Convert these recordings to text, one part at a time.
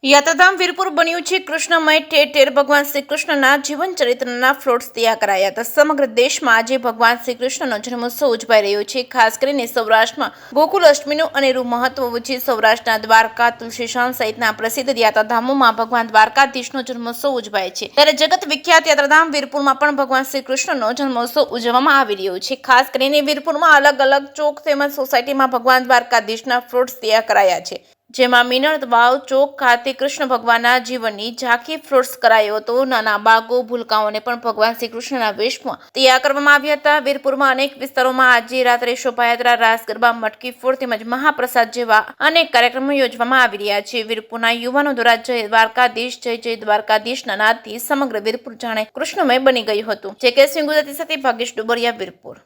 યાત્રાધામ વીરપુર બન્યું છે કૃષ્ણમય ઠેર ઠેર ભગવાન શ્રી કૃષ્ણના જીવન ચરિત્રના ફ્લોટ્સ તૈયાર કરાયા હતા। સમગ્ર દેશમાં આજે ભગવાન શ્રી કૃષ્ણનો જન્મોત્સવ ઉજવાઈ રહ્યો છે। ખાસ કરીને સૌરાષ્ટ્રમાં ગોકુલ અષ્ટમીનું અનેરું મહત્વ વચ્ચે સૌરાષ્ટ્રના દ્વારકા, તુલસીશ્યામ સહિતના પ્રસિદ્ધ યાત્રાધામોમાં ભગવાન દ્વારકાધીશનો જન્મોત્સવ ઉજવાય છે, ત્યારે જગત વિખ્યાત યાત્રાધામ વીરપુરમાં પણ ભગવાન શ્રી કૃષ્ણનો જન્મોત્સવ ઉજવવામાં આવી રહ્યો છે। ખાસ કરીને વીરપુરમાં અલગ અલગ ચોક તેમજ સોસાયટીમાં ભગવાન દ્વારકાધીશના ફ્લોટ્સ તૈયાર કરાયા છે, જેમાં મિનળ વાવ ચોક ખાતે કૃષ્ણ ભગવાનના જીવનની ઝાંખી ફ્લોટ્સ કરાયો હતો। નાના બાળકો, ભૂલકાઓને પણ ભગવાન શ્રી કૃષ્ણના વેશમાં તૈયાર કરવામાં આવ્યા હતા। વીરપુરમાં અનેક વિસ્તારોમાં આજે રાત્રે શોભાયાત્રા, રાસ ગરબા, મટકી ફોડ તેમજ મહાપ્રસાદ જેવા અનેક કાર્યક્રમો યોજવામાં આવી રહ્યા છે। વીરપુરના યુવાનો દ્વારા જય દ્વારકાધીશ, જય જય દ્વારકાધીશના નાદથી સમગ્ર વીરપુર જાણે કૃષ્ણમય બની ગયું હતું। જે સિંહ ગુજરાતી સાથે ભાગેશ ડુબરિયા, વીરપુર।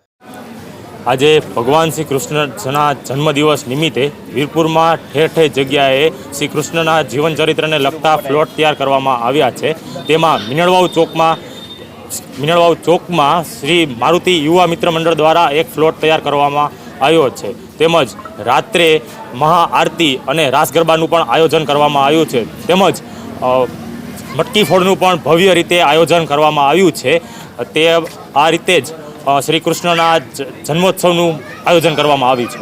આજે ભગવાન શ્રી કૃષ્ણના જન્મદિવસ નિમિત્તે વીરપુરમાં ઠેર ઠેર જગ્યાએ શ્રી કૃષ્ણના જીવનચરિત્રને લગતા ફ્લોટ તૈયાર કરવામાં આવ્યા છે। તેમાં મિનળવાવ ચોકમાં શ્રી મારુતિ યુવા મિત્ર મંડળ દ્વારા એક ફ્લોટ તૈયાર કરવામાં આવ્યો છે। તેમજ રાત્રે મહાઆરતી અને રાસ ગરબાનું પણ આયોજન કરવામાં આવ્યું છે। તેમજ મટકી ફોડનું પણ ભવ્ય રીતે આયોજન કરવામાં આવ્યું છે। તે આ રીતે જ શ્રી કૃષ્ણના જન્મોત્સવનું આયોજન કરવામાં આવ્યું છે।